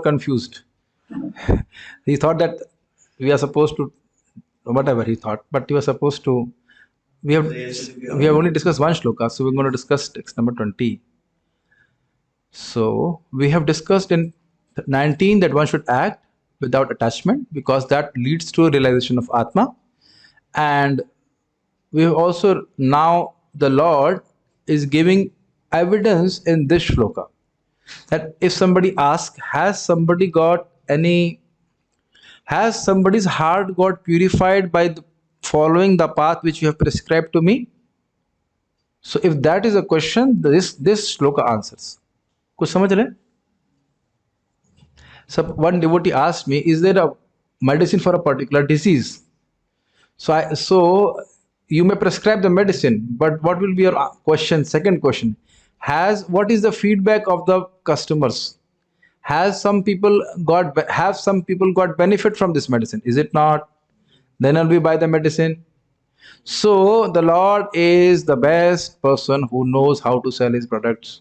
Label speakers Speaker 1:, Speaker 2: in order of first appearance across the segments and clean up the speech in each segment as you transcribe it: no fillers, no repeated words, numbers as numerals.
Speaker 1: confused. He thought that we are supposed to, whatever he thought, but he was supposed to. We have only discussed one shloka, so we're going to discuss text number 20. So we have discussed in 19 that one should act without attachment because that leads to a realization of Atma. And we have also now the Lord is giving evidence in this shloka that if somebody asks, has somebody's heart got purified by following the path which you have prescribed to me? So if that is a question, this shloka answers. कुछ समझ रहे? So one devotee asked me, is there a medicine for a particular disease? So you may prescribe the medicine, but what will be your question? Second question, what is the feedback of the customers? Have some people got benefit from this medicine? Is it not? Then only buy the medicine. So the Lord is the best person who knows how to sell his products.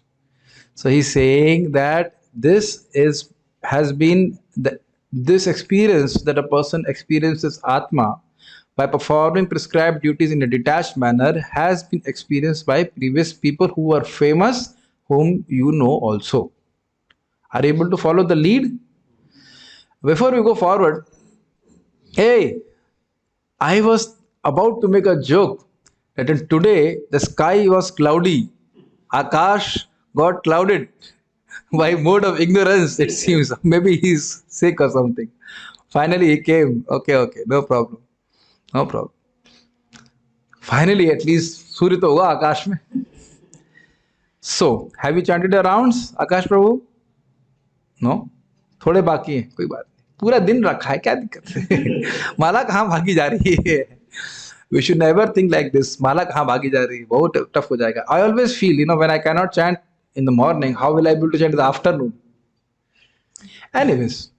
Speaker 1: So he's saying that this experience that a person experiences Atma by performing prescribed duties in a detached manner has been experienced by previous people who were famous, whom you know also. Are you able to follow the lead? Before we go forward, hey, I was about to make a joke that today the sky was cloudy. Akash got clouded by mode of ignorance, it seems. Maybe he's sick or something. Finally he came. Okay, no problem. Finally, at least Surya to hua Akash mein. So, have you chanted your rounds, Akash Prabhu? No? थोड़े बाकी हैं, कोई बात नहीं. पूरा दिन रखा है, क्या दिक्कत है? माला कहाँ भागी जा रही है? We should never think like this. माला कहाँ भागी जा रही है? बहुत tough हो जाएगा. I always feel, when I cannot chant in the morning, how will I be able to chant in the afternoon? Anyways,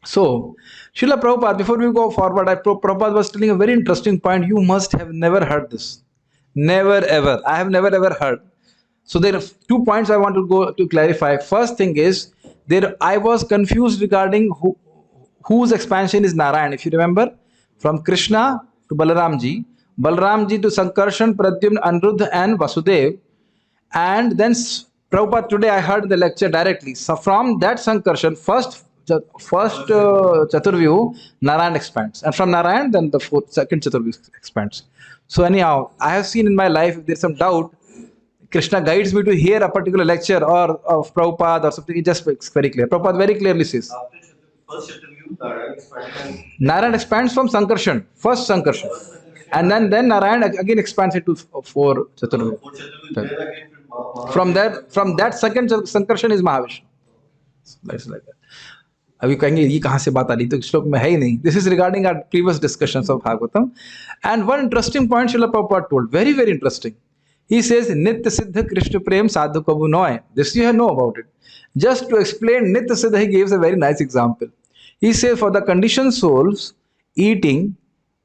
Speaker 1: so Srila Prabhupada, before we go forward, Prabhupada was telling a very interesting point. You must have never heard this. Never ever. I have never ever heard. So there are 2 points I want to go to clarify. First thing is, I was confused regarding whose expansion is Narayan. If you remember, from Krishna to Balaramji to Sankarshan, Pradyumna, Aniruddha and Vasudev. And then Prabhupada today I heard the lecture directly. So from that Sankarshan, first Chaturvyu, Narayan expands. And from Narayan, then the second Chaturvyu expands. So anyhow, I have seen in my life, if there's some doubt, Krishna guides me to hear a particular lecture or of Prabhupada or something, it just makes very clear. Prabhupada very clearly says.
Speaker 2: First Chaturvyu,
Speaker 1: Narayan expands from Sankarshan, first Sankarshan. And then Narayan again expands it to 4 Chaturvyu. From that second Sankarshan is Mahavishnu. Like that. अभी कहेंगे ये कहाँ से बात आ रही, तो श्लोक में है ही नहीं. This is regarding our previous discussions of Bhagavatam. And one interesting point Srila Prabhupada told, very, very interesting. He says, Nitya Siddha Krishna Prem Sadhu Kabu Noy. This you know about it. Just to explain Nitya Siddha, he gives a very nice example. He says, for the conditioned souls, eating,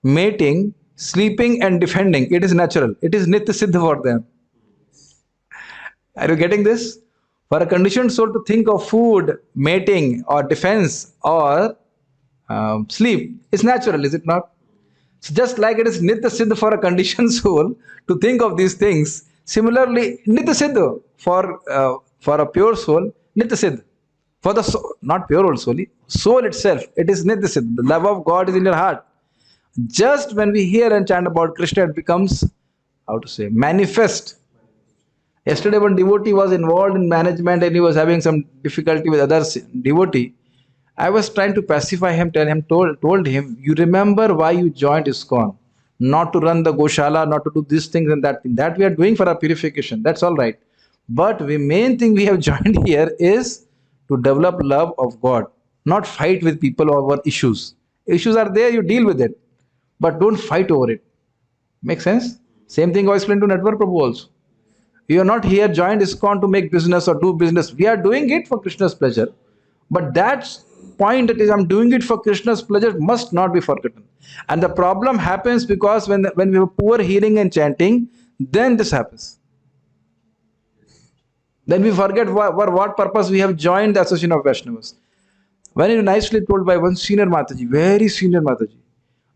Speaker 1: mating, sleeping and defending, it is natural. It is Nitya Siddha for them. Are you getting this? For a conditioned soul to think of food, mating or defense or sleep, is natural, is it not? So just like it is Nitya Siddha for a conditioned soul to think of these things, similarly Nitya Siddha for a pure soul, Nitya Siddha. For the soul, not pure old soul itself, it is Nitya Siddha. The love of God is in your heart. Just when we hear and chant about Krishna, it becomes, manifest. Yesterday one devotee was involved in management and he was having some difficulty with other devotee. I was trying to pacify him, told him, you remember why you joined ISKCON. Not to run the Goshala, not to do these things and that thing. That we are doing for our purification. That's all right. But the main thing we have joined here is to develop love of God. Not fight with people over issues. Issues are there, you deal with it. But don't fight over it. Make sense? Same thing I explained to Network Prabhu also. You are not here joined ISKCON to make business or do business. We are doing it for Krishna's pleasure. But that point that is, I'm doing it for Krishna's pleasure must not be forgotten. And the problem happens because when we have poor hearing and chanting, then this happens. Then we forget for what purpose we have joined the association of Vaishnavas. Very nicely told by one senior Mataji, very senior Mataji.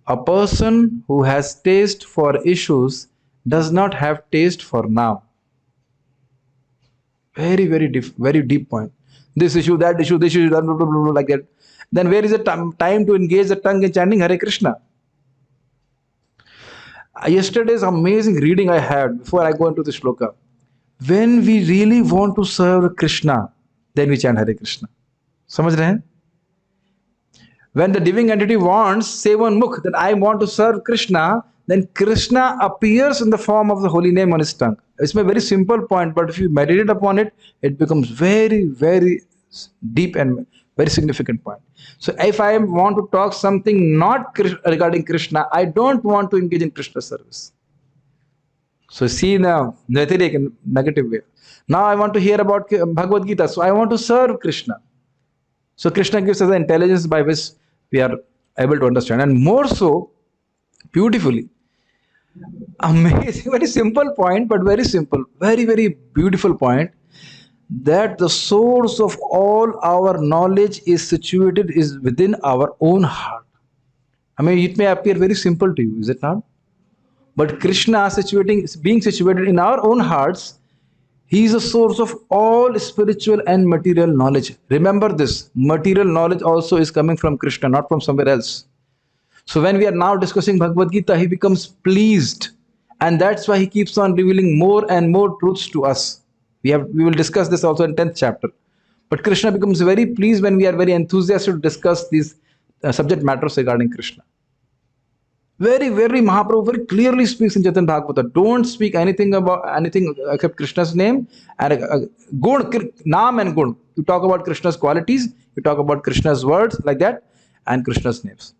Speaker 1: A person who has taste for issues does not have taste for now. Very, very deep point. This issue, that issue, this issue, blah, blah, blah, blah, like that. Then where is the time to engage the tongue in chanting Hare Krishna? Yesterday's amazing reading I had before I go into the shloka. When we really want to serve Krishna, then we chant Hare Krishna. समझ रहे हैं? When the divine entity wants, say one mukh, that I want to serve Krishna, then Krishna appears in the form of the holy name on his tongue. It's a very simple point, but if you meditate upon it, it becomes very, very deep and very significant point. So if I want to talk something not regarding Krishna, I don't want to engage in Krishna service. So see now, in negative way. Now I want to hear about Bhagavad Gita, so I want to serve Krishna. So Krishna gives us the intelligence by which we are able to understand, and more so, beautifully. Amazing, very simple point, but very simple, very, very beautiful point, that the source of all our knowledge is situated is within our own heart. I mean, it may appear very simple to you, is it not? But Krishna being situated in our own hearts, he is a source of all spiritual and material knowledge. Remember this, material knowledge also is coming from Krishna, not from somewhere else. So when we are now discussing Bhagavad Gita, he becomes pleased. And that's why he keeps on revealing more and more truths to us. We will discuss this also in 10th chapter. But Krishna becomes very pleased when we are very enthusiastic to discuss these subject matters regarding Krishna. Very, very Mahaprabhu very clearly speaks in Chaitanya Bhagavata. Don't speak anything except Krishna's name and gun, naam and gun. You talk about Krishna's qualities, you talk about Krishna's words like that, and Krishna's names.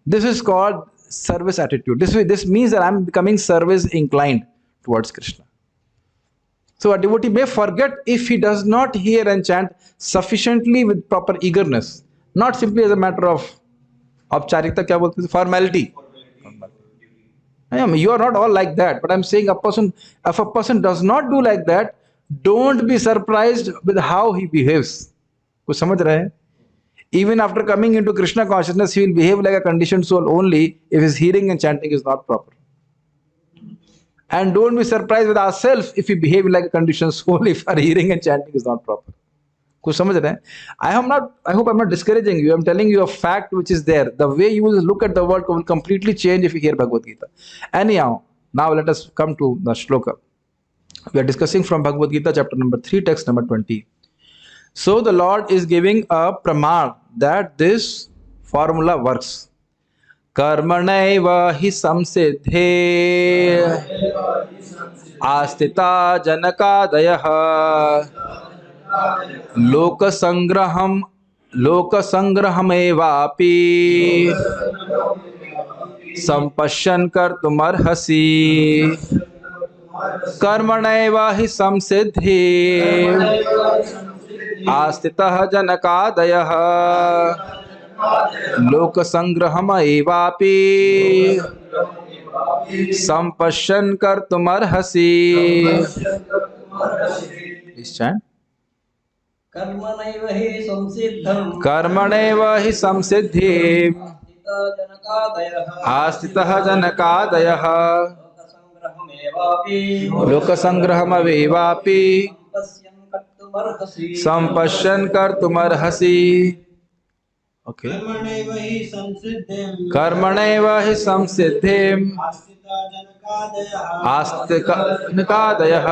Speaker 1: This is called service attitude. This means that I'm becoming service inclined towards Krishna. So a devotee may forget if he does not hear and chant sufficiently with proper eagerness, not simply as a matter of औपचारिकता, क्या बोलते हैं, formality. You are not all like that, but I'm saying if a person does not do like that, don't be surprised with how he behaves. कुछ समझ रहे हैं? Even after coming into Krishna consciousness, he will behave like a conditioned soul only if his hearing and chanting is not proper. And don't be surprised with ourselves if we behave like a conditioned soul if our hearing and chanting is not proper. कुछ समझ रहे हैं? I hope I'm not discouraging you. I'm telling you a fact which is there. The way you will look at the world will completely change if you hear Bhagavad Gita. Anyhow, now let us come to the shloka. We are discussing from Bhagavad Gita, chapter number 3, text number 20. So the Lord is giving a praman that this formula works. Karmanaiva hi samsiddhe astita janakadayaha लोकसंग्रहमेवापि संपश्यन् कर्तुमर्हसि कर्मणैव हि संसिद्धिः आस्थितः जनकादयः लोकसंग्रहमेवापि संपश्यन् कर्तुमर्हसि. Please chant.
Speaker 3: कर्मणैव हि संसिद्धम्
Speaker 1: आस्थितः जनकादयः लोकसंग्रहमेवापि संपश्यन् कर्तुमर्हसि. Okay. कर्मणैव हि संसिद्धिम् आस्थितः जनकादयः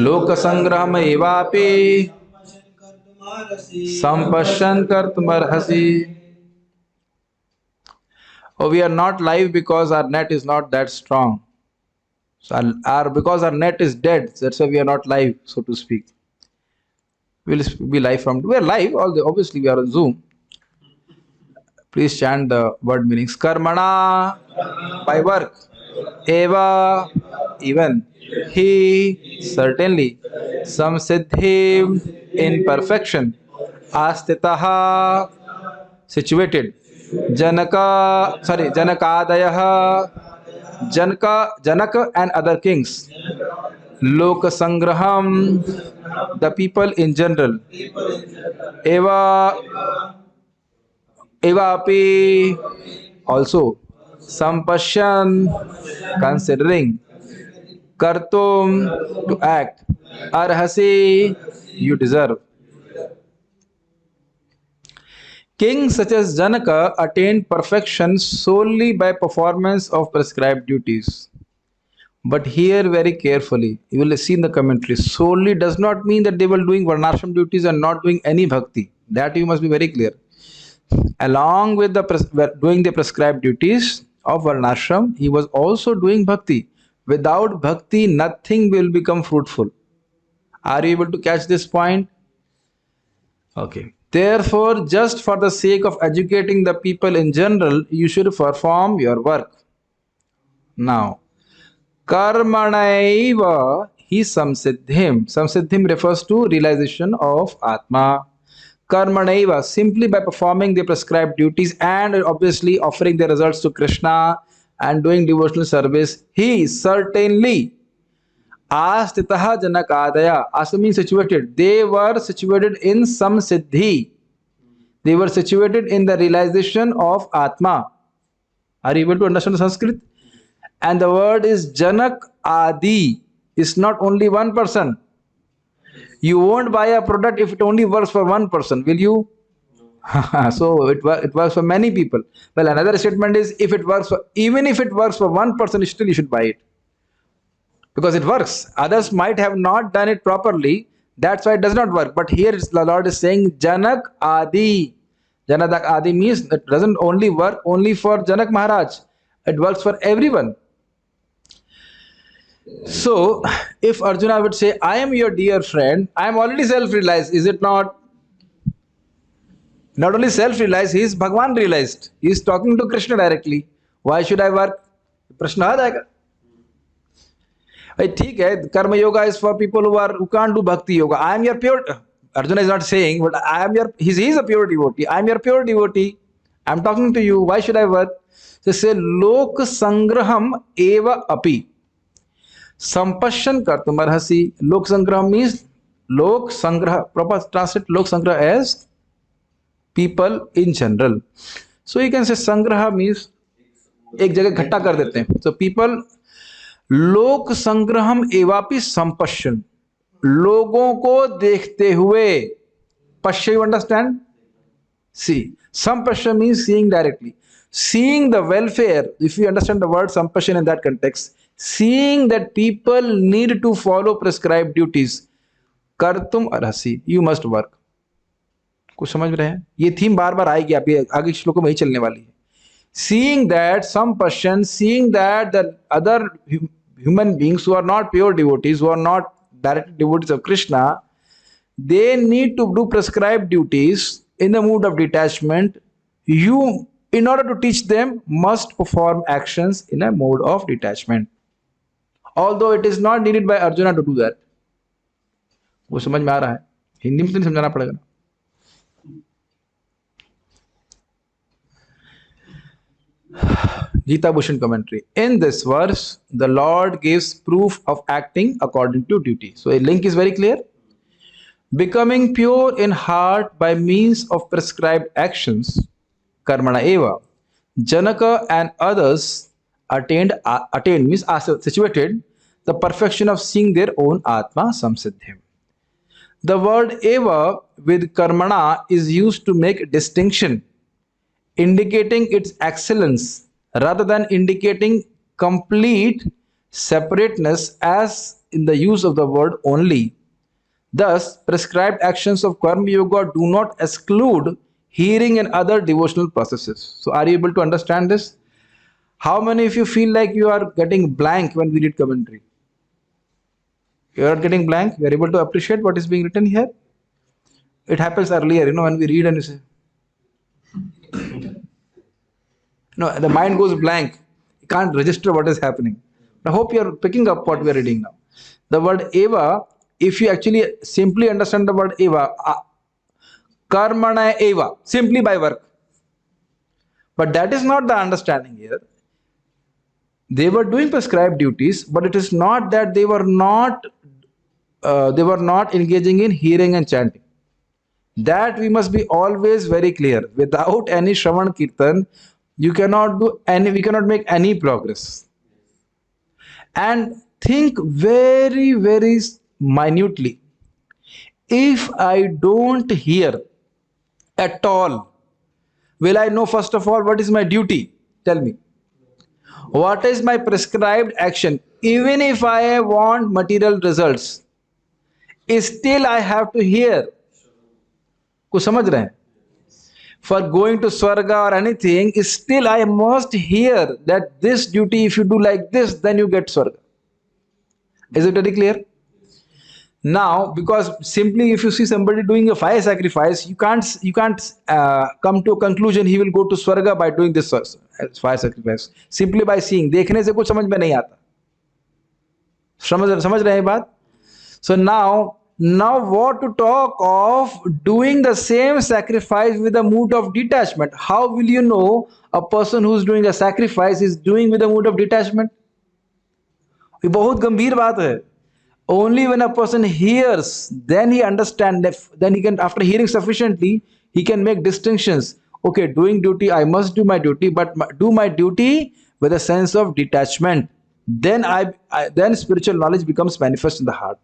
Speaker 1: लोकसंग्रहमेवापि संपश्यन् कर्तुमर्हसि. Oh, we are not live because our net is not that strong. So because our net is dead, that's why we are not live, so to speak. We'll be live we are live, obviously we are on Zoom. Please chant the word meanings. Karmana, by work. Eva, even. He, certainly. Samsiddhi, in perfection. Astitaha, situated. Janakadayaha, Janaka and other kings. Loka Sangraham, the people in general. Eva, Eva api, also. Sampashan, considering. Kartum, to act. Arhasi, you deserve. Kings such as Janaka attained perfection solely by performance of prescribed duties. But here, very carefully, you will see in the commentary, solely does not mean that they were doing varnashram duties and not doing any bhakti. That you must be very clear. Along with doing the prescribed duties of varnashram, he was also doing bhakti. Without bhakti, nothing will become fruitful. Are you able to catch this point? Okay. Therefore, just for the sake of educating the people in general, you should perform your work. Now, karmanaiva hi samsiddhim. Samsiddhim refers to realization of Atma. Karmanaiva, simply by performing the prescribed duties and obviously offering the results to Krishna and doing devotional service, he certainly Astitaha Janakadaya. Asta means situated. They were situated in samsiddhi. They were situated in the realization of Atma. Are you able to understand Sanskrit? And the word is Janak Adi. It's not only one person. You won't buy a product if it only works for one person, will you? So it works for many people. Well, another statement is even if it works for one person, still you should buy it. Because it works. Others might have not done it properly. That's why it does not work. But here the Lord is saying Janak Adi. Janak Adi means it doesn't only work only for Janak Maharaj. It works for everyone. So, if Arjuna would say, I am your dear friend, I am already self-realized, is it not? Not only self-realized, he is Bhagwan realized. He is talking to Krishna directly. Why should I work? Prashna aa jayega. ठीक है, karma yoga is for people who can't do bhakti yoga. I am your pure. Arjuna is not saying, but I am your. He is a pure devotee. I am your pure devotee. I am talking to you. Why should I work? So say lok sangraham eva api. Sampashan kartum arhasi. Lok sangraham means lok sangrah. Proper translate lok sangrah as people in general. So you can say sangraha means एक जगह इकट्ठा कर देते हैं. So people. लोक संग्रहम एवापि संपश्यन, लोगों को देखते हुए. पश्य, you understand? See, sampashya means seeing directly, seeing the welfare. If you understand the word sampashya in that context, seeing that people need to follow prescribed duties. कर्तुम अर्हसि, you must work. कुछ समझ रहे हैं? ये थीम बार बार आएगी, आप आगे श्लोकों में ही चलने वाली है. Seeing that sampashyan, seeing that the other human beings who are not pure devotees, who are not direct devotees of Krishna, they need to do prescribed duties in the mood of detachment. You, in order to teach them, must perform actions in a mode of detachment. Although it is not needed by Arjuna to do that. वो समझ में आ रहा है? हिंदी में तो नहीं समझाना पड़ेगा. Gita Bhushan commentary. In this verse, the Lord gives proof of acting according to duty. So a link is very clear. Becoming pure in heart by means of prescribed actions, karmana eva, Janaka and others attained means are situated the perfection of seeing their own Atma samsiddhim. The word eva with karmana is used to make a distinction, indicating its excellence rather than indicating complete separateness as in the use of the word only. Thus, prescribed actions of karma yoga do not exclude hearing and other devotional processes. So, are you able to understand this? How many of you feel like you are getting blank when we read commentary? You are getting blank? You are able to appreciate what is being written here? It happens earlier, when we read and you say, no, the mind goes blank. You can't register what is happening. I hope you are picking up what we are reading now. The word eva, if you actually simply understand the word eva, karmana eva, simply by work. But that is not the understanding here. they were doing prescribed duties, but it is not that they were not engaging in hearing and chanting. That we must be always very clear. Without any Shravan Kirtan, you cannot do any, we cannot make any progress. And think very, very minutely. If I don't hear at all, will I know first of all what is my duty? Tell me. What is my prescribed action? Even if I want material results, still I have to hear. कुछ समझ रहे हैं? For going to Swarga or anything, still I must hear that this duty, if you do like this, then you get Swarga. Is it very clear? Now, because simply if you see somebody doing a fire sacrifice, you can't come to a conclusion he will go to Swarga by doing this fire sacrifice. Simply by seeing, देखने से कुछ समझ में नहीं आता. समझ रहे हैं बात? So now what to talk of doing the same sacrifice with a mood of detachment? How will you know a person who is doing a sacrifice is doing with a mood of detachment? ये बहुत गंभीर बात है. Only when a person hears, then he understands, then he can, after hearing sufficiently, he can make distinctions. Okay, doing duty, I must do my duty, but do my duty with a sense of detachment. Then then spiritual knowledge becomes manifest in the heart.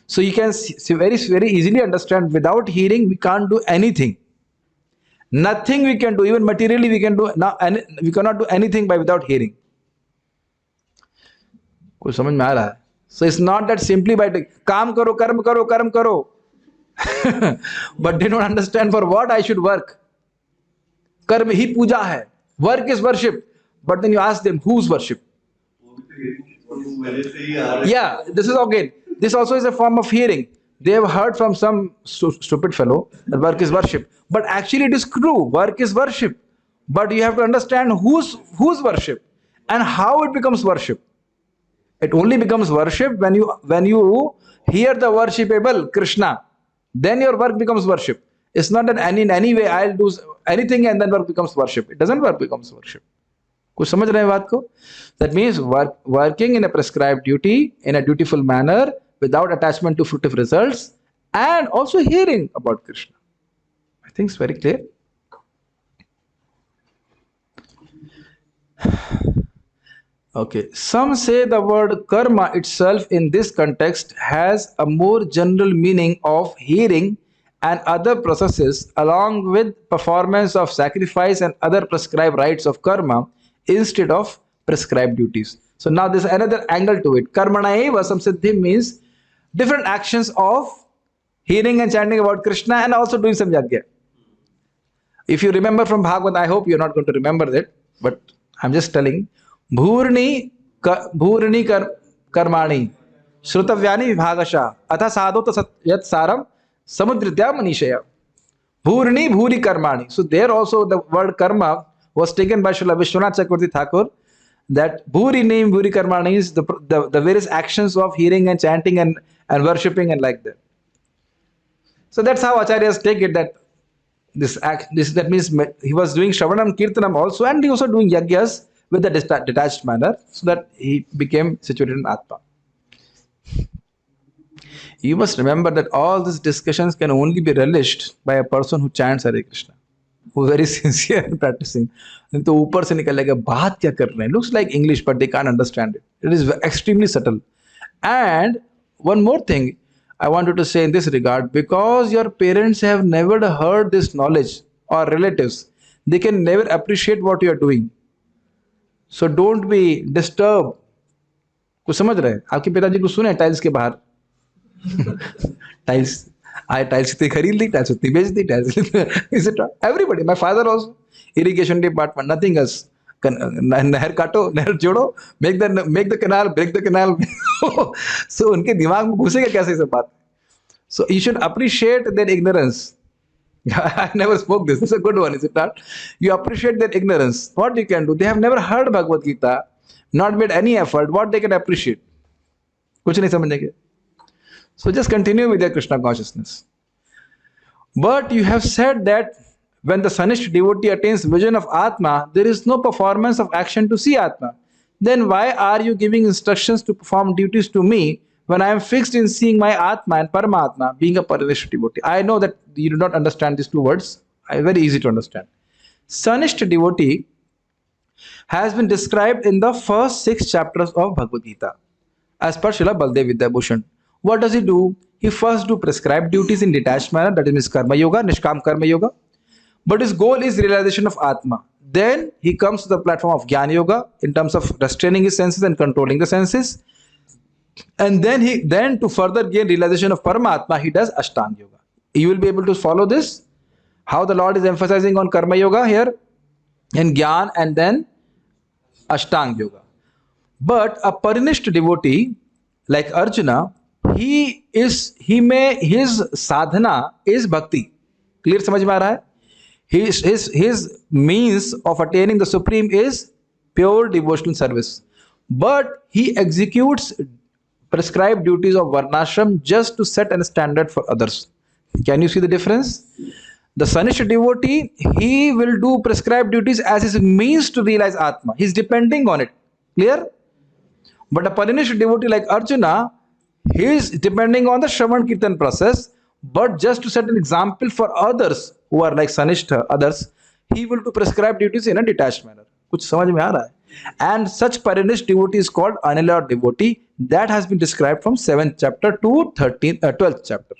Speaker 1: So you can very, very easily understand, without hearing, we can't do anything. Nothing we can do, even materially we can do, now, and we cannot do anything without hearing. कुछ समझ में आ रहा है? So it's not that simply by काम करो, कर्म करो, but they don't understand for what I should work. कर्म ही पूजा है. Work is worship. But then you ask them, whose worship? Yeah, this is again. This also is a form of hearing. They have heard from some stupid fellow that work is worship. But actually it is true. Work is worship. But you have to understand whose worship and how it becomes worship. It only becomes worship when you hear the worshipable Krishna. Then your work becomes worship. It's not that in any way I'll do anything and then work becomes worship. It doesn't work becomes worship. कुछ समझ रहे हैं बात को? That means working in a prescribed duty in a dutiful manner without attachment to fruitive results and also hearing about Krishna. I think it's very clear. Okay, some say the word karma itself in this context has a more general meaning of hearing and other processes along with performance of sacrifice and other prescribed rites of karma instead of prescribed duties. So now there's another angle to it. Karmana eva samsiddhi means different actions of hearing and chanting about Krishna and also doing some yajna. If you remember from Bhagavad, I hope you're not going to remember that, but I'm just telling. Bhurni karmani shrutavyani vibhagasha atha sadhota yat saram samudritya manishaya. Bhurni bhuri karmani. So there also the word karma was taken by Srila Vishwanath Chakravarti Thakur, that bhuri name bhuri karmani is the various actions of hearing and chanting and worshipping and like that. So that's how acharyas take it, that that means he was doing Shravanam Kirtanam also, and he also doing yagyas with a detached manner, so that he became situated in Atma. You must remember that all these discussions can only be relished by a person who chants Hare Krishna, who is very sincere in practicing. नहीं तो ऊपर से निकल लेगा बात क्या कर रहे हैं. Looks like English, but they can't understand it. It is extremely subtle. And one more thing I wanted to say in this regard, because your parents have never heard this knowledge or relatives, they can never appreciate what you are doing. So don't be disturbed. कुछ समझ रहे हैं? आपके पिताजी को सुने tiles के बाहर टाइल्स आए, टाइल्स इतनी खरीद ली, टाइल्स इतनी बेच दी, tiles everybody, my father also, irrigation department, nothing else. नहर काटो, नहर जोड़ो, make the canal, break the canal. So उनके दिमाग में घुसेगा कैसे सब बात. So you should appreciate their ignorance. I never spoke this. This is a good one, is it not? You appreciate their ignorance. What you can do? They have never heard Bhagavad Gita, not made any effort. What they can appreciate? कुछ नहीं समझेंगे. So just continue with your Krishna consciousness. But you have said that when the sannisht devotee attains vision of Atma, there is no performance of action to see Atma. then why are you giving instructions to perform duties to me when I am fixed in seeing my Atma and Paramatma being a Parinishta devotee? I know that you do not understand these two words. Very easy to understand. Sanishta devotee has been described in the first 6 chapters of Bhagavad Gita as per Srila Baldev Vidyabhushan. What does he do? He first do prescribed duties in detached manner, that is Karma Yoga, Nishkam Karma Yoga. But his goal is realization of Atma. Then he comes to the platform of Jnana Yoga in terms of restraining his senses and controlling the senses. And then to further gain realization of Paramatma, he does Ashtanga Yoga. You will be able to follow this. How the Lord is emphasizing on Karma Yoga here, in Jnana and then Ashtanga Yoga. But a Parinishta devotee like Arjuna, his sadhana is bhakti. Clear समझ में आ रहा है? His means of attaining the supreme is pure devotional service. But he executes prescribed duties of varnashram just to set a standard for others. Can you see the difference? The Sanishta devotee, he will do prescribed duties as his means to realize Atma. He is depending on it. Clear? But a Parinishta devotee like Arjuna, he is depending on the Shravan Kirtan process, but just to set an example for others who are like Sanishta, others, he will do prescribed duties in a detached manner. कुछ समझ में आ रहा है? And such Parinishta devotee is called Anila devotee. That has been described from 7th chapter to 12th chapter.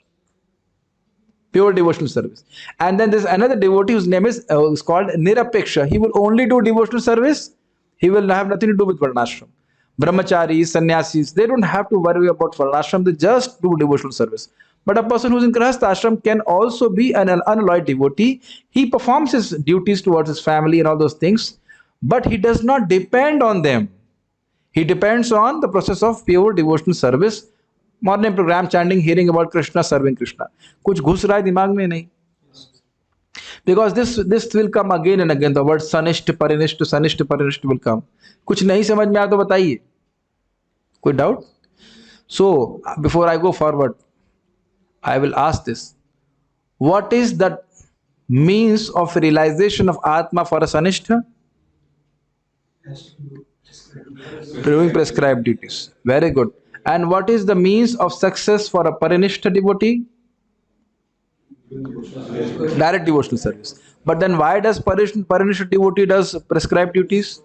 Speaker 1: Pure devotional service. And then there's another devotee whose name is called Nirapeksha. He will only do devotional service. He will have nothing to do with Varnashram. Brahmacharis, sannyasis, they don't have to worry about Varnashram. They just do devotional service. But a person who's in Grahastha ashram can also be an unalloyed devotee. He performs his duties towards his family and all those things, but he does not depend on them. He depends on the process of pure devotional service. Morning program, chanting, hearing about Krishna, serving Krishna. कुछ घुस रहा है दिमाग में नहीं. Because this will come again and again. The word Sanishta Parinishta will come. कुछ नहीं समझ में आया तो बताइए. कोई doubt? So before I go forward, I will ask this. What is the means of realization of Atma for a Sanishta? Doing prescribed duties. Very good. And what is the means of success for a Parinishta devotee? Direct devotional service. But then why does Parinishta devotee does prescribed duties?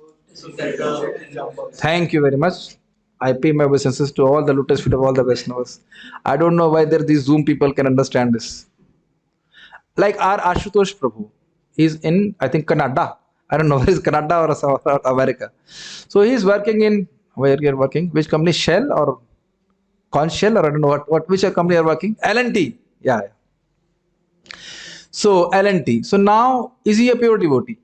Speaker 1: Thank you very much. I pay my obeisances to all the lotus feet of all the Vaishnavas. I don't know whether these Zoom people can understand this. Like our Ashutosh Prabhu, he's in, I think, Canada. I don't know whether it's Canada or America. So he's working in, where you're working? Which company? Shell or Conshell, or I don't know which company you're working? L&T. Yeah. So L&T. So now, is he a pure devotee?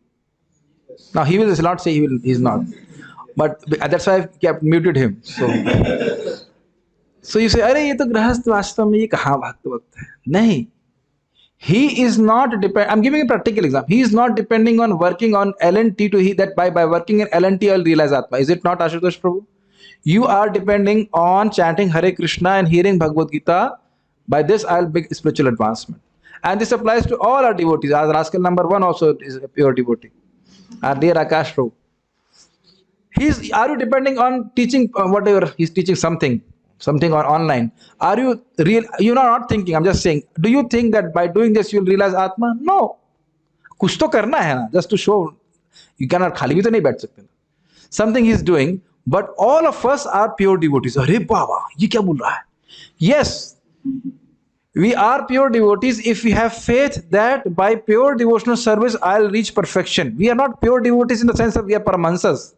Speaker 1: Now he will not say he's not. But that's why I kept muted him. So you say, अरे ये तो गृहस्थ वास्तव में ये कहाँ भक्त वक्त है? नहीं. He is not depend. I'm giving a practical example. He is not depending on working on L&T to that by working in L&T I'll realize Atma. Is it not, Ashutosh Prabhu? You are depending on chanting Hare Krishna and hearing Bhagavad Gita. By this I'll be spiritual advancement. And this applies to all our devotees. As Rascal number 1 also is a pure devotee. Our dear Akash Prabhu. Are you depending on teaching whatever he's teaching something on online? Are you real? You're not thinking. I'm just saying. Do you think that by doing this you'll realize Atma? No. कुछ तो करना है ना. Just to show. You cannot खाली भी तो नहीं बैठ सकते. Something he's doing. But all of us are pure devotees. अरे बाबा ये क्या बोल रहा है? Yes. We are pure devotees if we have faith that by pure devotional service I'll reach perfection. We are not pure devotees in the sense that we are paramahansas.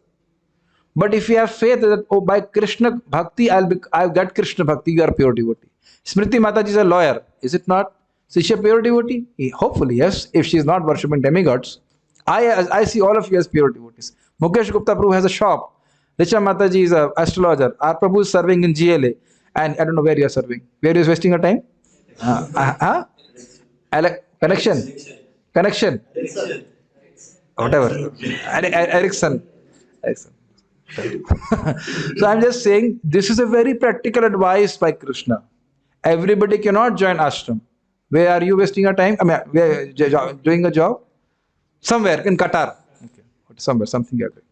Speaker 1: But if you have faith that by Krishna Bhakti I'll get Krishna Bhakti, you are a pure devotee. Smriti Mataji is a lawyer, is it not? So is she a pure devotee? Hopefully yes, if she is not worshipping demigods. I see all of you as pure devotees. Mukesh Gupta Prabhu has a shop. Richa Mataji is an astrologer. Our Prabhu is serving in GLA. And I don't know where you are serving. Where you are wasting your time? Connection. Whatever. Ericsson. So I'm just saying this is a very practical advice by Krishna. Everybody cannot join ashram. Where are you wasting your time? I mean, where doing a job? Somewhere in Qatar. Okay. Somewhere, something like that.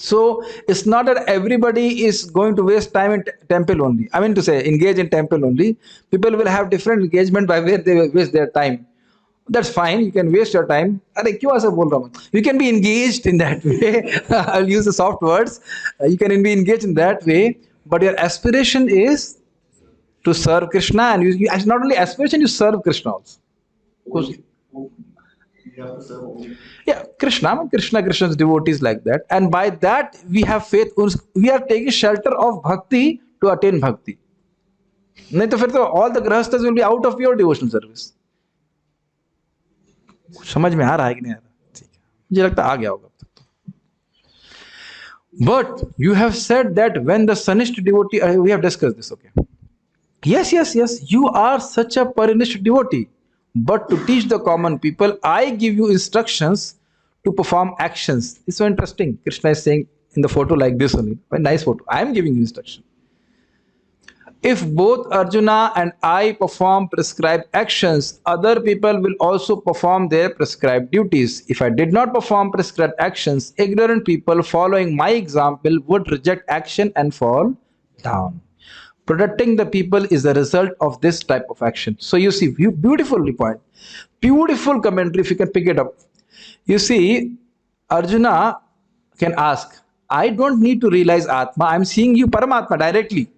Speaker 1: So it's not that everybody is going to waste time in temple only. I mean to say, engage in temple only. People will have different engagement by where they will waste their time. That's fine. You can waste your time. अरे क्यों ऐसा बोल रहा हूँ? You can be engaged in that way. I'll use the soft words. You can be engaged in that way, but your aspiration is to serve Krishna, and you not only aspiration, you serve Krishna also.
Speaker 2: You have to serve only.
Speaker 1: Yeah, Krishna's devotees like that, and by that we have faith. We are taking shelter of bhakti to attain bhakti. नहीं तो फिर तो all the grahasthas will be out of your devotional service. समझ में आ रहा है कि नहीं आ रहा? ठीक है, मुझे लगता है आ गया होगा अब तक तो. But you have said that when the Sanishta devotee, we have discussed this, okay? Yes, you are such a Parinishta devotee. But to teach the common people, I give you instructions to perform actions. It's so interesting. Krishna is saying in the photo like this only. Very nice photo. I am giving you instruction. If both Arjuna and I perform prescribed actions, other people will also perform their prescribed duties. If I did not perform prescribed actions, ignorant people following my example would reject action and fall down. Protecting the people is the result of this type of action. So you see, beautifully point. Beautiful commentary if you can pick it up. You see, Arjuna can ask, I don't need to realize Atma. I'm seeing you Paramatma directly.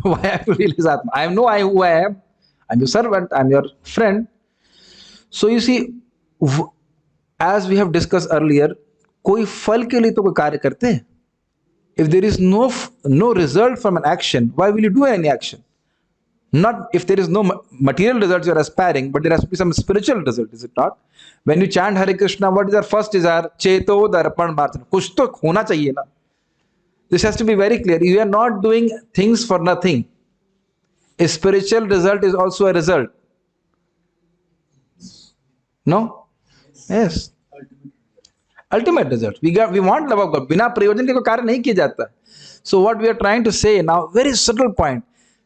Speaker 1: Why I have to realize Atma? I know who I am. I'm your servant. I'm your friend. So you see, as we have discussed earlier, कोई फल के लिए तो कोई कार्य करते हैं. If there is no result from an action, why will you do any action? Not if there is no material results you are aspiring, but there has to be some spiritual result, is it not? When you chant Hare Krishna, what is our first desire? Cheto darpan martan. Kuch to hona chahiye na. This has to be very clear. You are not doing things for nothing. A spiritual result is also a result. No? Yes. Ultimate result. We want love of God. बिना प्रयोजन के कोई कार्य नहीं किया जाता. So what we are trying to say now, very subtle point.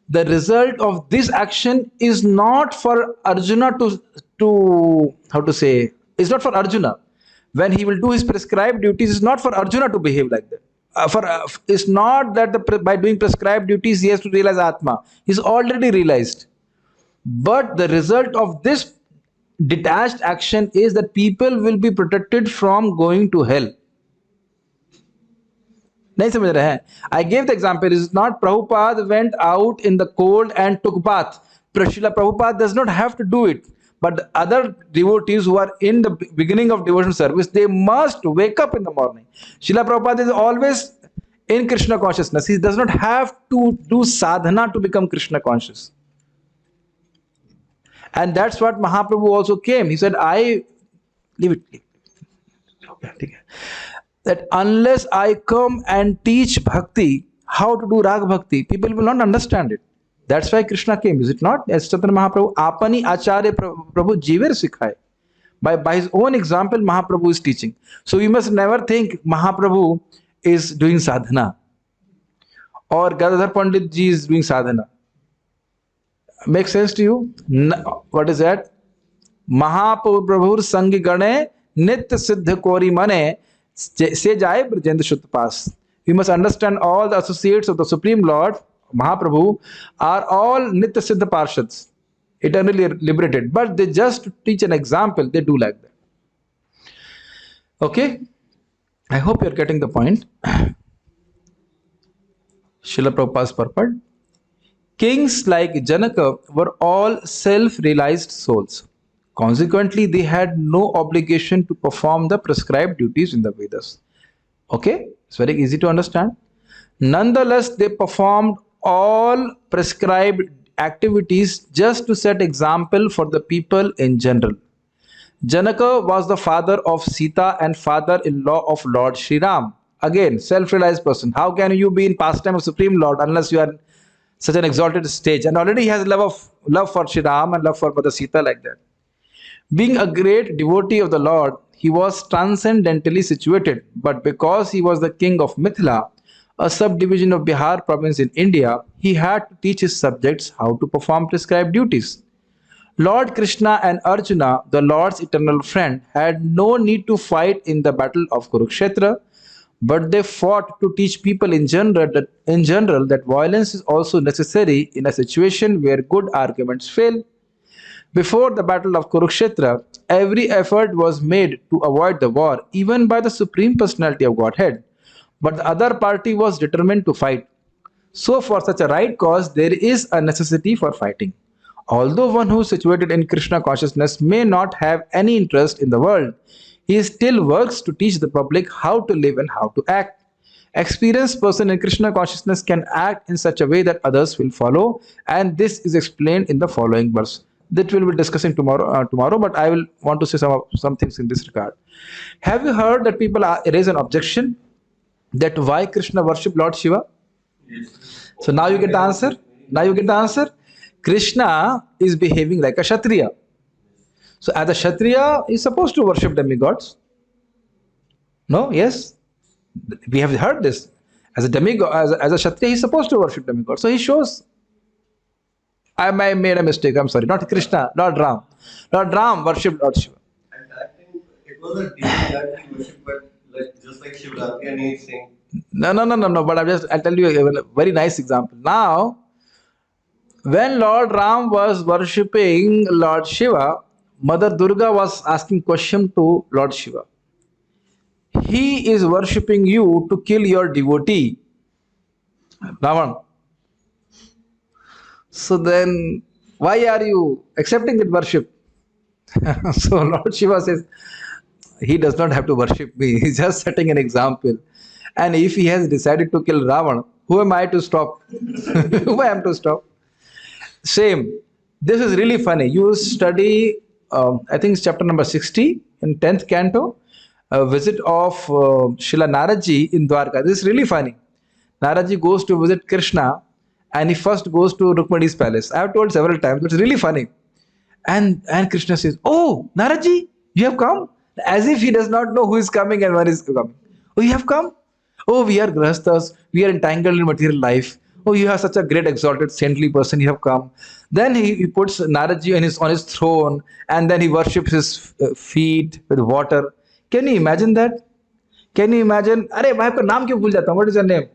Speaker 1: The result of this action is not for Arjuna to how to say, it's not for Arjuna. When he will do his prescribed duties, it's not for Arjuna to behave like that. It's not that by doing prescribed duties he has to realize Atma. He's already realized. But the result of this detached action is that people will be protected from going to hell. नहीं समझ रहे हैं? I gave the example. It's not Prabhupada went out in the cold and took bath. Srila Prabhupada does not have to do it. But the other devotees who are in the beginning of devotional service, they must wake up in the morning. Srila Prabhupada is always in Krishna consciousness. He does not have to do sadhana to become Krishna conscious. And that's what Mahaprabhu also came. He said, leave it. That unless I come and teach bhakti, how to do rag bhakti, people will not understand it. That's why Krishna came, is it not? As Chaitanya Mahaprabhu, Apani Acharya Prabhu Jiver Sikhai. By his own example, Mahaprabhu is teaching. So we must never think Mahaprabhu is doing sadhana. Or Gadadhar Pandit ji is doing sadhana. Make sense to you? What is that? Mahaprabhur Sangi Gane Nitya Siddha Kori Mane Se Jai Brajendra Shuddha Pas. We must understand all the associates of the Supreme Lord, Mahaprabhu, are all Nitya Siddha Parshads, eternally liberated. But they just teach an example, they do like that. Okay? I hope you are getting the point. Srila Prabhupada's purport. Kings like Janaka were all self-realized souls. Consequently, they had no obligation to perform the prescribed duties in the Vedas. Okay? It's very easy to understand. Nonetheless, they performed all prescribed activities just to set example for the people in general. Janaka was the father of Sita and father-in-law of Lord Sri Ram. Again, self-realized person. How can you be in pastime of Supreme Lord unless you are such an exalted stage? And already he has love for Sri Ram and love for Mother Sita like that. Being a great devotee of the Lord, he was transcendentally situated. But because he was the king of Mithila, a subdivision of Bihar province in India, he had to teach his subjects how to perform prescribed duties. Lord Krishna and Arjuna, the Lord's eternal friend, had no need to fight in the battle of Kurukshetra. but they fought to teach people in general that violence is also necessary in a situation where good arguments fail. Before the battle of Kurukshetra, every effort was made to avoid the war, even by the Supreme Personality of Godhead. But the other party was determined to fight. So, for such a right cause, there is a necessity for fighting. Although one who is situated in Krishna consciousness may not have any interest in the world, he still works to teach the public how to live and how to act. Experienced person in Krishna consciousness can act in such a way that others will follow, and this is explained in the following verse. That we'll be discussing tomorrow, but I will want to say some things in this regard. Have you heard that people raise an objection that why Krishna worship Lord Shiva? So now you get the answer. Now you get the answer. Krishna is behaving like a Kshatriya. So as a Kshatriya, he's supposed to worship demigods. No? Yes? We have heard this. As a demigod, as a Kshatriya, he's supposed to worship demigods. So he shows. I made a mistake. I'm sorry. Not Krishna, Lord Ram. Lord Ram worshipped Lord Shiva.
Speaker 2: At that time, it was a deity that he worshipped, but like just like Shivratri and he's saying.
Speaker 1: No. But I'll tell you a very nice example. Now, when Lord Ram was worshipping Lord Shiva, Mother Durga was asking question to Lord Shiva. He is worshipping you to kill your devotee, Ravan. So then, why are you accepting that worship? So Lord Shiva says, he does not have to worship me. He's just setting an example. And if he has decided to kill Ravan, who am I to stop? Who am I to stop? Same. This is really funny. You study, I think it's chapter number 60 in 10th canto, a visit of Srila Naradji in Dwarka. This is really funny. Naradji goes to visit Krishna and he first goes to Rukmani's palace. I have told several times, but it's really funny. And Krishna says, "Oh, Naradji, you have come?" As if he does not know who is coming and when is coming. "Oh, you have come? Oh, we are grahasthas. We are entangled in material life. Oh, you are such a great, exalted, saintly person. You have come." Then he puts Naradji on his throne, and then he worships his feet with water. Can you imagine that? Can you imagine? Arey, मैं आपका नाम क्यों भूल जाता हूँ? What is your name?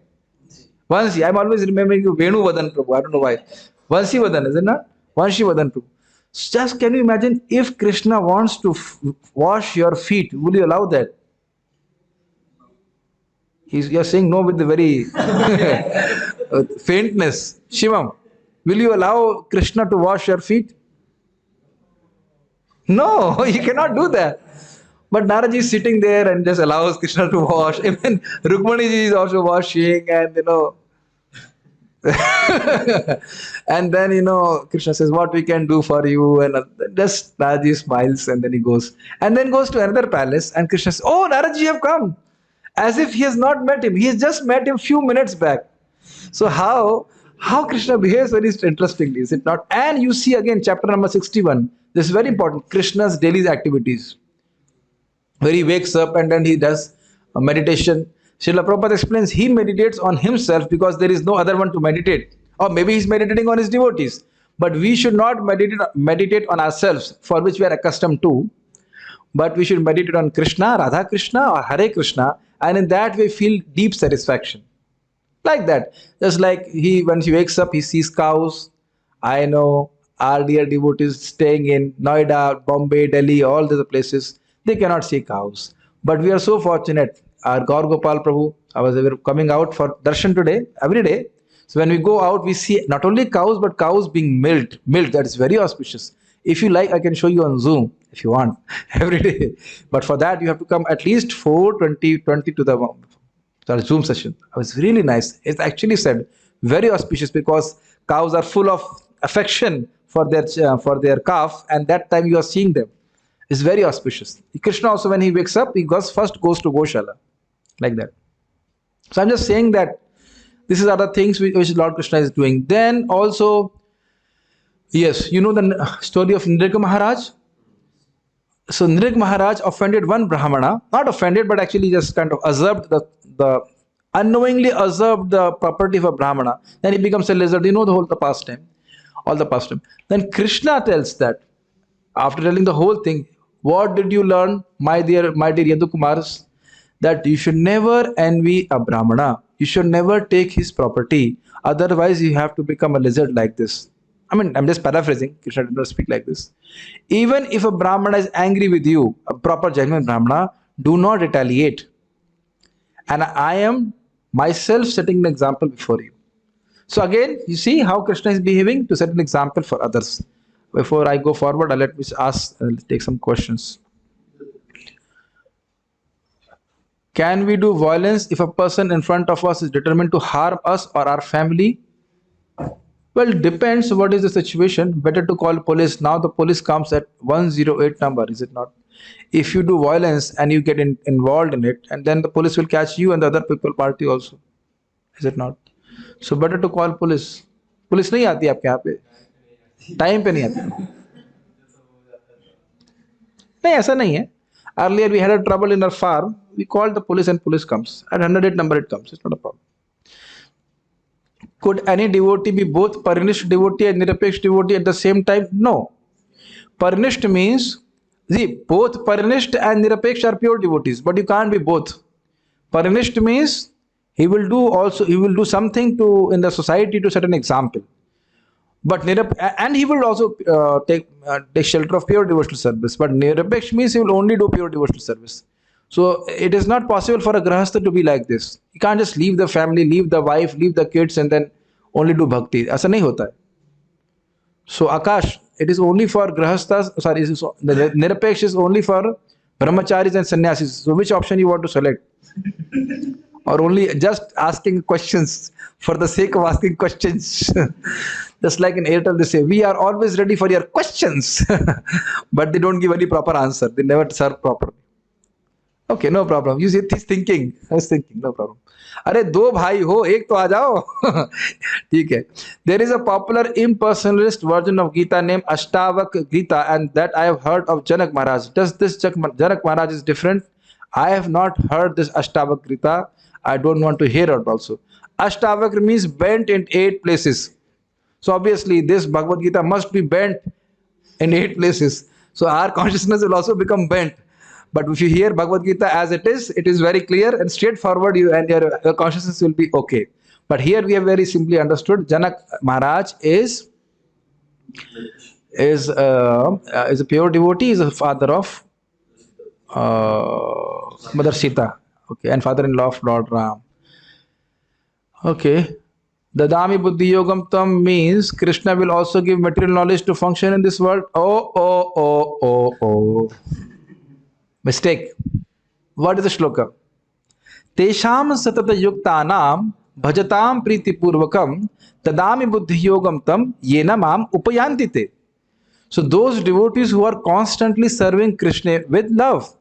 Speaker 1: Vansi. I'm always remembering you, Venu Vadan Prabhu. I don't know why. Vansi Vadan, is it not? Vansi Vadan Prabhu. Just can you imagine if Krishna wants to wash your feet? Will you allow that? You're saying no with the very faintness. Shivam, will you allow Krishna to wash your feet? No, you cannot do that. But Naraji is sitting there and just allows Krishna to wash. Even Rukmani ji is also washing, and and then Krishna says, "What we can do for you?" And just Naraji smiles, and then he goes. And then goes to another palace, and Krishna says, "Oh, Naraji, you have come." As if he has not met him. He has just met him few minutes back. So how Krishna behaves very interestingly, is it not? And you see again chapter number 61. This is very important. Krishna's daily activities. Where he wakes up and then he does a meditation. Srila Prabhupada explains he meditates on himself because there is no other one to meditate. Or maybe he's meditating on his devotees. But we should not meditate on ourselves, for which we are accustomed to. But we should meditate on Krishna, Radha Krishna or Hare Krishna, and in that way feel deep satisfaction. Like that. Just like when he wakes up, he sees cows. I know our dear devotees staying in Noida, Bombay, Delhi, all these places, they cannot see cows. But we are so fortunate. Our Gaur Gopal Prabhu, we were coming out for darshan today, every day. So when we go out, we see not only cows, but cows being milked. That is very auspicious. If you like, I can show you on Zoom if you want every day. But for that, you have to come at least 4:20 to the Zoom session. It was really nice. It's actually said very auspicious because cows are full of affection for their calf, and that time you are seeing them. It's very auspicious. Krishna also, when he wakes up, he first goes to Goshala, like that. So I'm just saying that these are the things which Lord Krishna is doing. Then also, yes, you know the story of Nrika Maharaj. So Nrika Maharaj offended one Brahmana, not offended, but actually just kind of usurped unknowingly usurped the property of a Brahmana. Then he becomes a lizard. You know all the pastime. Then Krishna tells that, after telling the whole thing, what did you learn, my dear Yadu Kumars? that you should never envy a Brahmana. You should never take his property. Otherwise, you have to become a lizard like this. I mean, I'm just paraphrasing. Krishna did not speak like this. Even if a Brahmana is angry with you, a proper genuine Brahmana, do not retaliate. And I am myself setting an example before you. So again, you see how Krishna is behaving to set an example for others. Before I go forward, let me take some questions. Can we do violence if a person in front of us is determined to harm us or our family? Well, it depends what is the situation. Better to call police. Now the police comes at 108 number, is it not? If you do violence and you get involved in it, and then the police will catch you and the other people party also. Is it not? So better to call police. Police नहीं आती आपके यहाँ पे, time पे नहीं आती. नहीं, ऐसा नहीं है. Earlier we had a trouble in our farm. We called the police and police comes. At 108 number it comes. It's not a problem. Could any devotee be both Parinisht devotee and Nirapeksh devotee at the same time? No. Parinisht means, see, both Parinisht and Nirapeksh are pure devotees, but you can't be both. Parinisht means he will do something in the society to set an example. But and he will also take shelter of pure devotional service. But Nirapeksh means he will only do pure devotional service. So it is not possible for a grahastha to be like this. You can't just leave the family, leave the wife, leave the kids and then only do bhakti. ऐसा नहीं होता है. So Akash, it is only for grahasthas. Sorry, the Nirapeksh is only for brahmacharis and sannyasis. So which option you want to select? Or only just asking questions for the sake of asking questions? Just like in Airtel, they say, we are always ready for your questions. But they don't give any proper answer. They never serve properly. Okay, no problem. You see, he's thinking. I was thinking, no problem. अरे दो भाई हो, एक तो आ जाओ. ठीक है. There is a popular impersonalist version of Gita named Ashtavak Gita, and that I have heard of Janak Maharaj. Does this Janak Maharaj is different? I have not heard this Ashtavak Gita. I don't want to hear it also. Ashtavak means bent in 8 places. So obviously this Bhagavad Gita must be bent in 8 places. So our consciousness will also become bent. But if you hear Bhagavad Gita as it is very clear and straightforward, and your consciousness will be okay. But here we have very simply understood Janak Maharaj is a pure devotee, is a father of Mother Sita, okay, and father-in-law of Lord Ram. Okay. Dadami Buddhi Yogam Tam means Krishna will also give material knowledge to function in this world. Oh. Mistake. What is the shloka? Tesham satata yuktanam bhajatam priti purvakam tadami buddhi yogam tam yena mam upayantite. So those devotees who are constantly serving Krishna with love,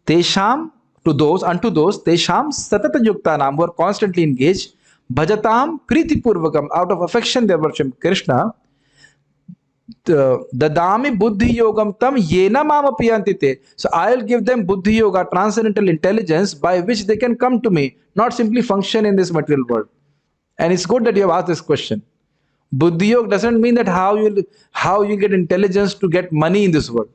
Speaker 1: tesham, unto those, tesham satata yuktanam, who are constantly engaged, bhajatam priti purvakam, out of affection they worship Krishna. Dadami buddhi yogam tam yena mam apiyantite. So I'll give them buddhi yoga, transcendental intelligence, by which they can come to me, not simply function in this material world. And it's good that you have asked this question. Buddhi yoga doesn't mean that how you get intelligence to get money in this world.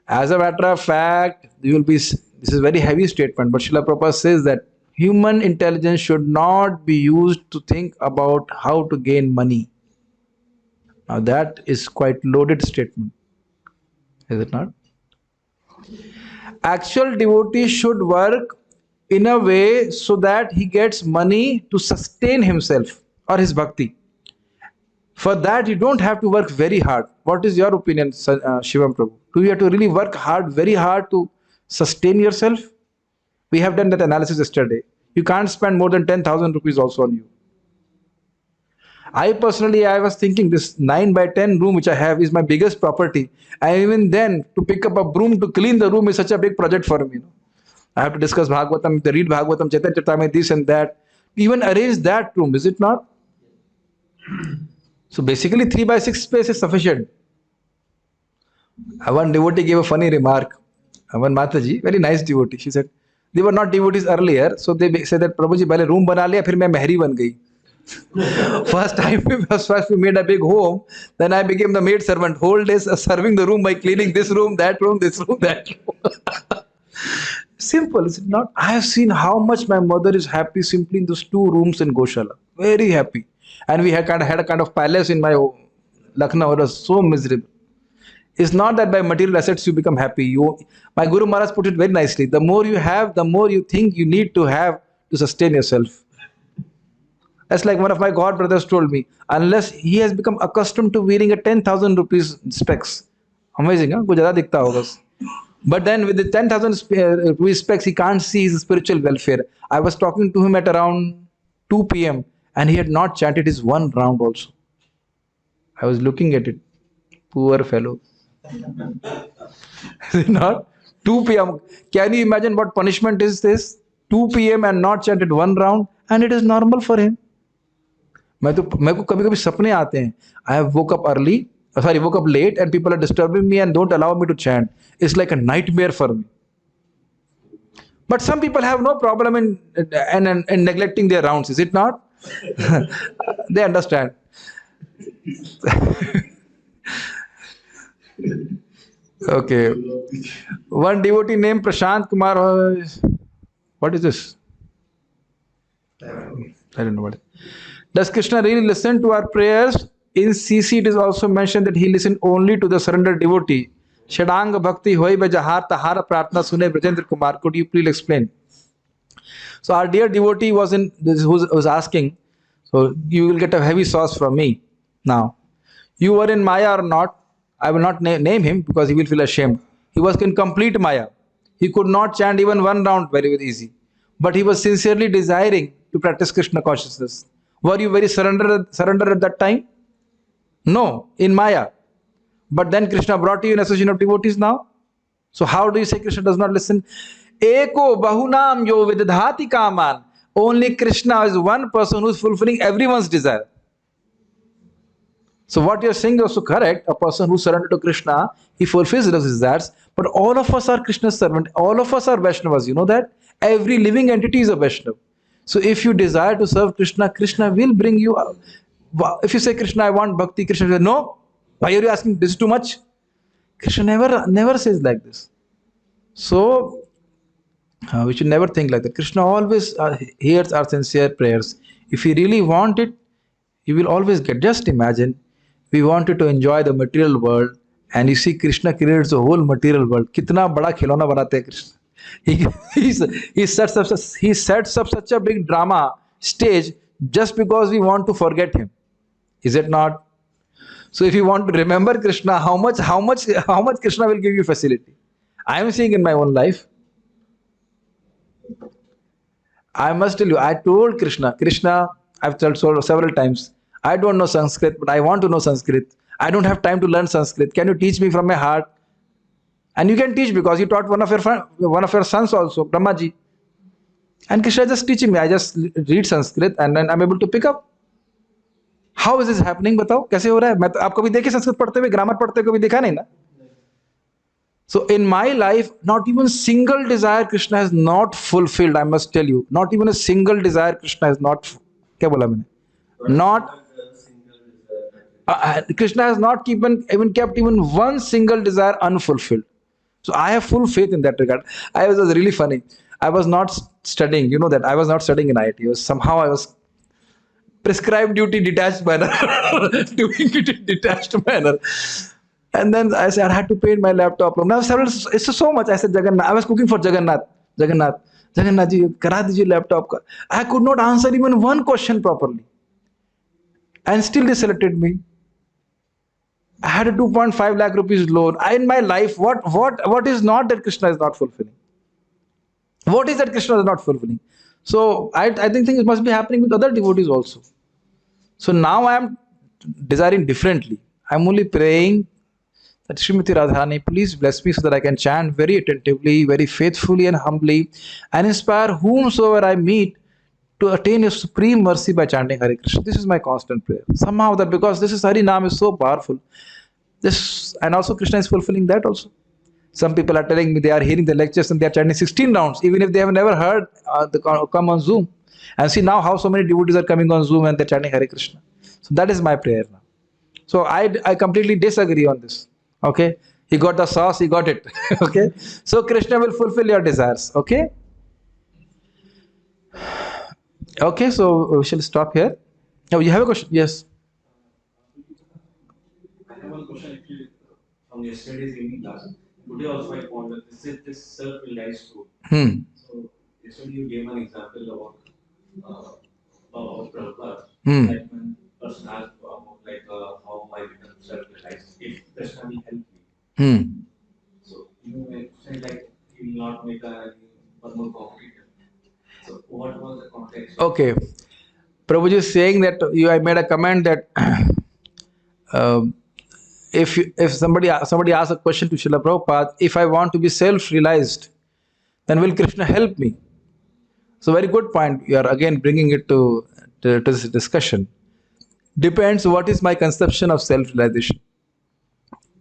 Speaker 1: As a matter of fact, this is a very heavy statement, but Srila Prabhupada says that human intelligence should not be used to think about how to gain money. Now that is quite loaded statement, is it not? Actual devotee should work in a way so that he gets money to sustain himself or his bhakti. For that you don't have to work very hard. What is your opinion, Shivam Prabhu? Do you have to really work very hard to sustain yourself? We have done that analysis yesterday. You can't spend more than 10,000 rupees also on you. I was thinking this 9x10 room which I have is my biggest property. And even then, to pick up a broom to clean the room is such a big project for me. I have to discuss Bhagavatam, read Bhagavatam, Chaitanya Charitamrita, this and that. Even arrange that room, is it not? So basically 3x6 space is sufficient. One devotee gave a funny remark. One Mataji, very nice devotee. She said, they were not devotees earlier. So they said that Prabhuji, पहले room बना लिया, फिर मैं महरी बन गई. First we made a big home, then I became the maid servant. Whole days serving the room by cleaning this room, that room, this room, that room. Simple, is it not? I have seen how much my mother is happy simply in those 2 rooms in Goshala. Very happy. And we had a kind of palace in my Lucknow. It was so miserable. It's not that by material assets you become happy. My Guru Maharaj put it very nicely. The more you have, the more you think you need to have to sustain yourself. That's like one of my god brothers told me. Unless he has become accustomed to wearing a 10,000 rupees specs. Amazing, huh? कुछ ज़्यादा दिखता होगा. But then with the 10,000 rupees specs, he can't see his spiritual welfare. I was talking to him at around 2 p.m. and he had not chanted his 1 round also. I was looking at it. Poor fellow. Is it not? 2 p.m. Can you imagine what punishment is this? 2 p.m. and not chanted 1 round, and it is normal for him. मेरे को कभी-कभी सपने आते हैं. I have woke up late and people are disturbing me and don't allow me to chant. It's like a nightmare for me. But some people have no problem in neglecting their rounds, is it not? They understand. Okay. One devotee named Prashant Kumar. What is this? I don't know what it is. Does Krishna really listen to our prayers? In CC it is also mentioned that he listened only to the surrendered devotee. Shadang Bhakti Hoi Bajahar Tahara Pratna Sune Brajendra Kumar. Could you please explain? So our dear devotee was asking, so you will get a heavy sauce from me. Now, you were in Maya or not? I will not name him because he will feel ashamed. He was in complete Maya. He could not chant even 1 round very easy. But he was sincerely desiring to practice Krishna consciousness. Were you very surrendered at that time? No, in Maya. But then Krishna brought you in association of devotees now. So how do you say Krishna does not listen? Eko bahunam yo vidadhati kaman. Only Krishna is one person who is fulfilling everyone's desire. So what you are saying is also correct. A person who surrendered to Krishna, he fulfills his desires. But all of us are Krishna's servant. All of us are Vaishnavas. You know that? Every living entity is a Vaishnava. So if you desire to serve Krishna, Krishna will bring you up. If you say, Krishna, I want bhakti, Krishna will say, no. Why are you asking? This is too much. Krishna never says like this. So we should never think like that. Krishna always hears our sincere prayers. If you really want it, you will always get. Just imagine, we wanted to enjoy the material world, and you see Krishna creates the whole material world. Kitna bada khilona banate hai Krishna. He sets up such a big drama stage just because we want to forget him. Is it not? So if you want to remember Krishna, how much Krishna will give you facility? I am seeing in my own life. I must tell you, I told Krishna, I've told several times, I don't know Sanskrit, but I want to know Sanskrit. I don't have time to learn Sanskrit. Can you teach me from my heart? And you can teach because you taught one of your sons also, Brahmaji. And Krishna is just teaching me. I just read Sanskrit and then I'm able to pick up. How is this happening? बताओ कैसे हो रहा है? मैं तो आप कभी देखे संस्कृत पढ़ते हुए, ग्रामर पढ़ते हुए कभी देखा नहीं ना? So in my life, not even single desire Krishna has not fulfilled. I must tell you, not even a single desire Krishna has not. क्या बोला मैंने? Not. Krishna has not even kept even one single desire unfulfilled. So I have full faith in that regard. It was really funny. I was not studying. You know that I was not studying in IIT. Somehow I was prescribed duty detached manner, doing it in detached manner. And then I said I had to paint my laptop. Now it's so much. I said Jagannath. I was cooking for Jagannath ji, kara dijiye laptop ka. I could not answer even one question properly, and still they selected me. I had a 2.5 lakh rupees loan. In my life, what is not that Krishna is not fulfilling? What is that Krishna is not fulfilling? So I think it must be happening with other devotees also. So now I am desiring differently. I am only praying that Srimati Radharani, please bless me so that I can chant very attentively, very faithfully and humbly, and inspire whomsoever I meet to attain your supreme mercy by chanting Hare Krishna. This is my constant prayer. Somehow that because this is Hari Naam is so powerful. And also Krishna is fulfilling that also. Some people are telling me they are hearing the lectures and they are chanting 16 rounds, even if they have never heard come on Zoom. And see now how so many devotees are coming on Zoom and they're chanting Hare Krishna. So that is my prayer now. So I completely disagree on this. Okay. He got the sauce, he got it. Okay? So Krishna will fulfill your desires. Okay? Okay, so we shall stop here. Oh, you have a question? Yes.
Speaker 4: I have one question actually from yesterday's evening class. Today also I found that this self-realized truth.
Speaker 1: Hmm.
Speaker 4: So yesterday you gave an example about Prabhupada.
Speaker 1: Hmm.
Speaker 4: Like when person asked about how I become self-realized, if Krishna will help me.
Speaker 1: Hmm.
Speaker 4: So you said like he will not make a one more competitor. So what was the context?
Speaker 1: Okay. Prabhuji is saying that I made a comment that um, if somebody asks a question to Srila Prabhupada, if I want to be self-realized, then will Krishna help me? So very good point. You are again bringing it to this discussion. Depends what is my conception of self-realization.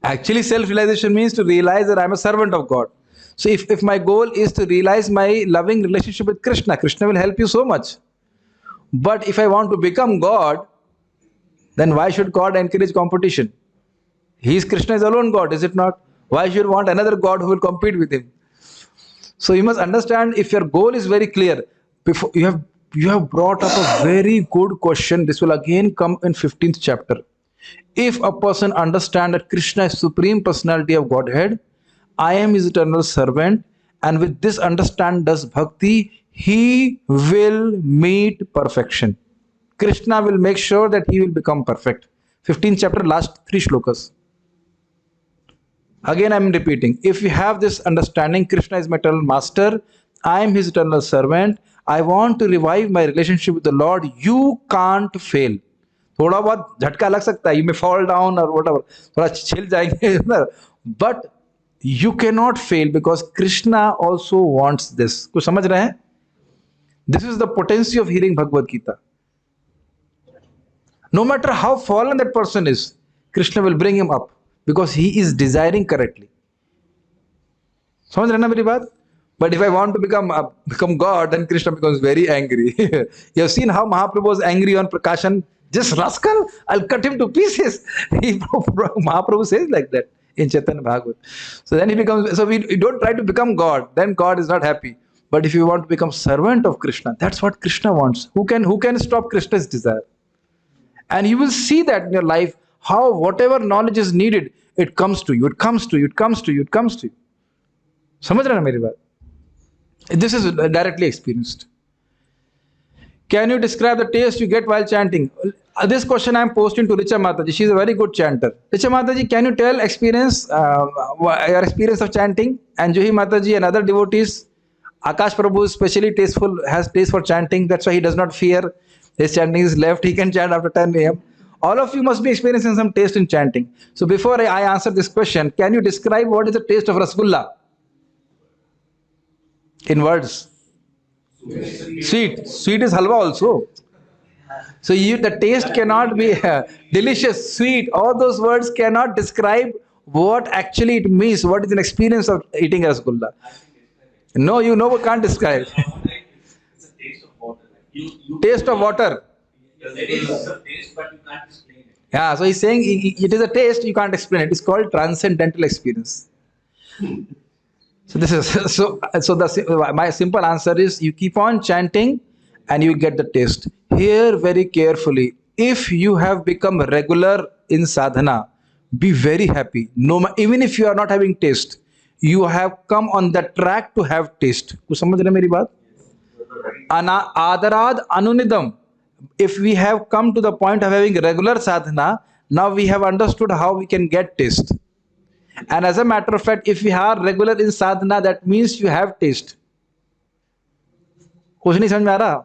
Speaker 1: Actually, self-realization means to realize that I am a servant of God. So if my goal is to realize my loving relationship with Krishna, Krishna will help you so much. But if I want to become God, then why should God encourage competition? Krishna is alone God, is it not? Why should you want another God who will compete with him? So you must understand, if your goal is very clear, before you have brought up a very good question. This will again come in 15th chapter. If a person understands that Krishna is supreme personality of Godhead, I am his eternal servant, and with this understand does bhakti, he will meet perfection. Krishna will make sure that he will become perfect. 15th chapter, last 3 shlokas. Again, I am repeating. If you have this understanding, Krishna is my eternal master, I am his eternal servant, I want to revive my relationship with the Lord, you can't fail. थोड़ा बहुत झटका लग सकता है, you may fall down or whatever, थोड़ा छिल जाएंगे, but you cannot fail because Krishna also wants this. कुछ समझ रहे हैं? This is the potency of hearing Bhagavad Gita. No matter how fallen that person is, Krishna will bring him up because he is desiring correctly. समझ रहे ना मेरी बात? But if I want to become God, then Krishna becomes very angry. You have seen how Mahaprabhu was angry on Prakashan. Just rascal, I'll cut him to pieces. Mahaprabhu says like that in Chaitanya Bhagavat. So then he becomes. So we don't try to become God. Then God is not happy. But if you want to become servant of Krishna, that's what Krishna wants. Who can stop Krishna's desire? And you will see that in your life how whatever knowledge is needed, it comes to you. It comes to you. It comes to you. It comes to you. समझ रहे ना मेरी बात? This is directly experienced. Can you describe the taste you get while chanting? This question I am posting to Richa Mataji. She is a very good chanter. Richa Mataji, can you tell your experience of chanting? And Juhi Mataji and other devotees, Akash Prabhu is especially has taste for chanting. That's why he does not fear. His chanting is left. He can chant after 10 a.m. All of you must be experiencing some taste in chanting. So before I answer this question, can you describe what is the taste of Rasgulla? In words. Sweet. Sweet is halwa also. So the taste cannot be delicious, sweet. All those words cannot describe what actually it means. What is an experience of eating rasgulla? No, can't describe.
Speaker 4: It's a taste of water.
Speaker 1: Taste of water.
Speaker 4: There is a taste, but you can't explain it.
Speaker 1: Yeah, so he's saying it is a taste, you can't explain it. It's called transcendental experience. So this is my simple answer is you keep on chanting and you get the taste. Hear very carefully. If you have become regular in sadhana, be very happy. Even if you are not having taste, you have come on the track to have taste. कुछ समझ रहे मेरी बात? Adarad anunidam. If we have come to the point of having regular sadhana, now we have understood how we can get taste. And as a matter of fact, if we are regular in sadhana, that means you have taste. कुछ नहीं समझ में आ रहा?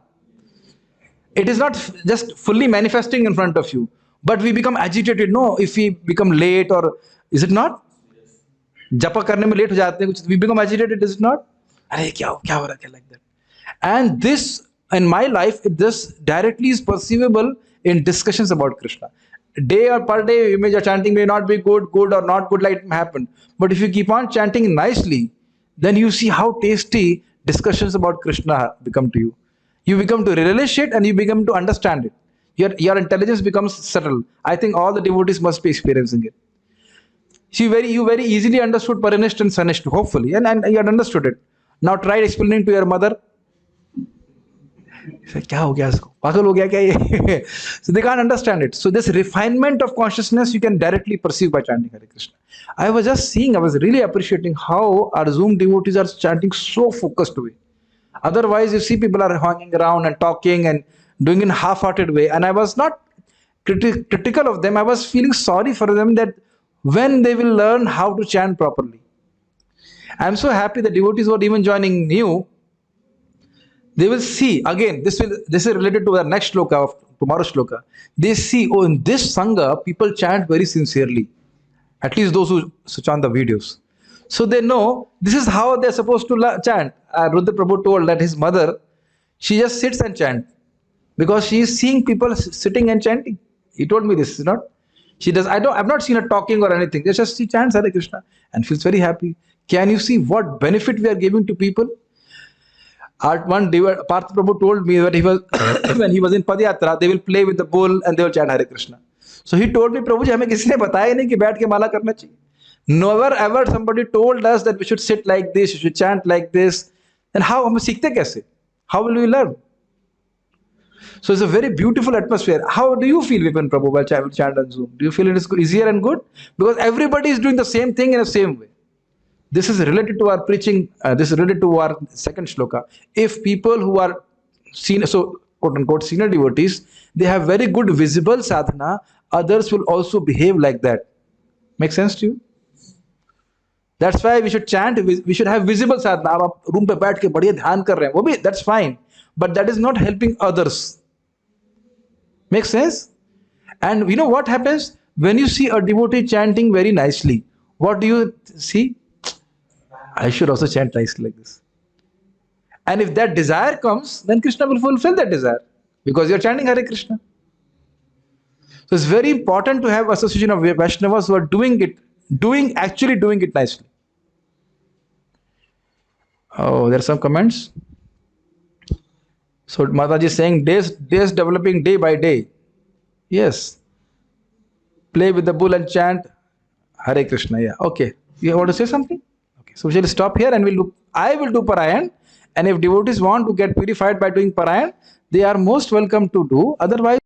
Speaker 1: It is not just fully manifesting in front of you, but we become agitated. No, if we become late, or is it not? जपा करने में late हो जाते हैं कुछ, we become agitated, is it not? अरे क्या हो रहा है, like that. And this in my life, this directly is perceivable in discussions about Krishna. Day or per day, your chanting may not be good or not good, like it happened. But if you keep on chanting nicely, then you see how tasty discussions about Krishna become to you. You become to relish it and you become to understand it. Your intelligence becomes subtle. I think all the devotees must be experiencing it. You very easily understood Parinishta and Sanishta, hopefully, and you had understood it. Now try explaining to your mother. क्या हो गया इसको पागल हो गया क्या ये so they can't understand it. So this refinement of consciousness you can directly perceive by chanting Hare Krishna. I was just seeing, I was really appreciating how our Zoom devotees are chanting so focused way. Otherwise you see people are hanging around and talking and doing in half-hearted way, and I was not critical of them. I was feeling sorry for them that when they will learn how to chant properly. I'm so happy the devotees who are even joining new, they will see again. This is related to our next shloka of tomorrow's shloka. They see, oh, in this sangha people chant very sincerely. At least those who chant the videos. So they know this is how they're supposed to chant. Rudra Prabhu told that his mother, she just sits and chant because she is seeing people sitting and chanting. He told me this, not. She does. I've not seen her talking or anything. It's just she chants Hare Krishna and feels very happy. Can you see what benefit we are giving to people? Partha Prabhu told me that he was when he was in Padayatra, they will play with the bull and they will chant Hare Krishna. So he told me, Prabhuji, हमें किसी ने बताया नहीं कि बैठ के माला करना चाहिए. Never ever somebody told us that we should sit like this, we should chant like this. Then how हम सीखते कैसे? How will we learn? So it's a very beautiful atmosphere. How do you feel, Vipin Prabhu, while chant on Zoom? Do you feel it is easier and good? Because everybody is doing the same thing in the same way. This is related to our preaching. This is related to our second shloka. If people who are senior, so quote unquote senior devotees, they have very good visible sadhana, others will also behave like that. Make sense to you? That's why we should chant. We should have visible sadhana. आप room पे बैठ के बढ़िया ध्यान कर रहे हैं, वो भी that's fine, but that is not helping others. Make sense? And you know what happens when you see a devotee chanting very nicely? What do you see? I should also chant nicely like this. And if that desire comes, then Krishna will fulfill that desire because you're chanting Hare Krishna. So it's very important to have association of Vaishnavas who are actually doing it nicely. Oh, there are some comments. So Mataji is saying days developing day by day. Yes. Play with the bull and chant Hare Krishna. Yeah. Okay. You want to say something? Okay. So we shall stop here and I will do Parayan. And if devotees want to get purified by doing Parayan, they are most welcome to do. Otherwise,